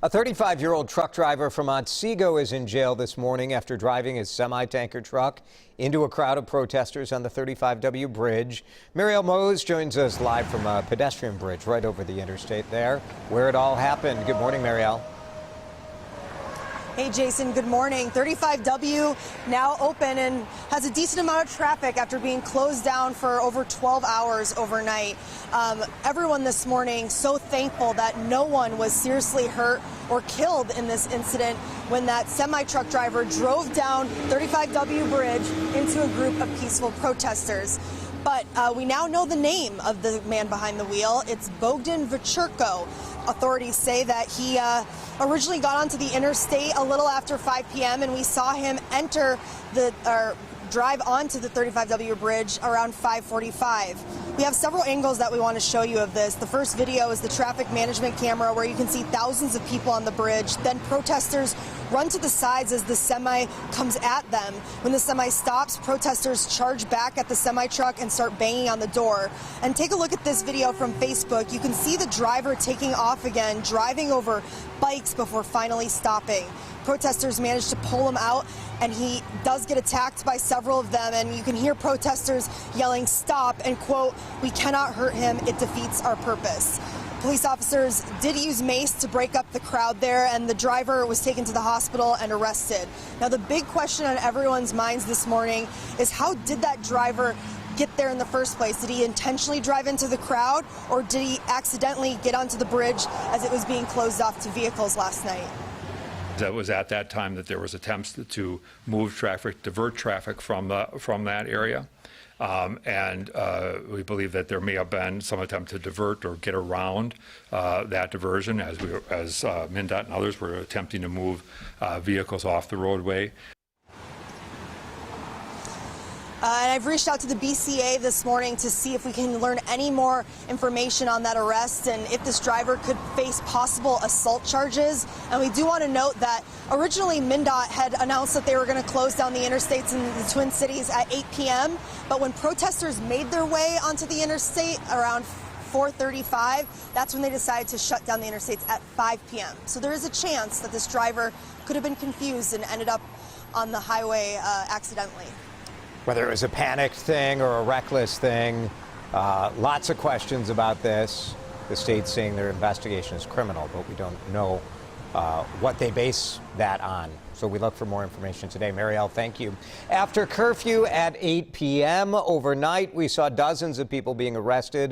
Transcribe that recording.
A 35-year-old truck driver from Otsego is in jail this morning after driving his semi-tanker truck into a crowd of protesters on the 35W bridge. Marielle Mose joins us live from a pedestrian bridge right over the interstate there, where it all happened. Good morning, Marielle. Hey, Jason, good morning. 35W now open and has a decent amount of traffic after being closed down for over 12 hours overnight. Everyone this morning so thankful that no one was seriously hurt or killed in this incident when that semi-truck driver drove down 35W bridge into a group of peaceful protesters. But we now know the name of the man behind the wheel. It's Bogdan Vechurko. Authorities say that he originally got onto the interstate a little after 5 p.m. and we saw him enter drive onto the 35W bridge around 5:45. We have several angles that we want to show you of this. The first video is the traffic management camera where you can see thousands of people on the bridge. Then protesters run to the sides as the semi comes at them. When the semi stops, protesters charge back at the semi truck and start banging on the door. And take a look at this video from Facebook. You can see the driver taking off again, driving over bikes before finally stopping. Protesters managed to pull him out, and he does get attacked by several of them, and you can hear protesters yelling stop and quote, "We cannot hurt him, it defeats our purpose." Police officers did use mace to break up the crowd there, and the driver was taken to the hospital and arrested. Now the big question on everyone's minds this morning is how did that driver get there in the first place? Did he intentionally drive into the crowd, or did he accidentally get onto the bridge as it was being closed off to vehicles last night? It was at that time that there was attempts to move traffic, divert traffic from that area. We believe that there may have been some attempt to divert or get around that diversion as MnDOT and others were attempting to move vehicles off the roadway. And I've reached out to the BCA this morning to see if we can learn any more information on that arrest and if this driver could face possible assault charges. And we do want to note that originally MnDOT had announced that they were going to close down the interstates in the Twin Cities at 8 p.m. But when protesters made their way onto the interstate around 4:35, that's when they decided to shut down the interstates at 5 p.m. So there is a chance that this driver could have been confused and ended up on the highway accidentally. Whether it was a panicked thing or a reckless thing, lots of questions about this. The state's saying their investigation is criminal, but we don't know what they base that on. So we look for more information today. Marielle, thank you. After curfew at 8 p.m. overnight, we saw dozens of people being arrested.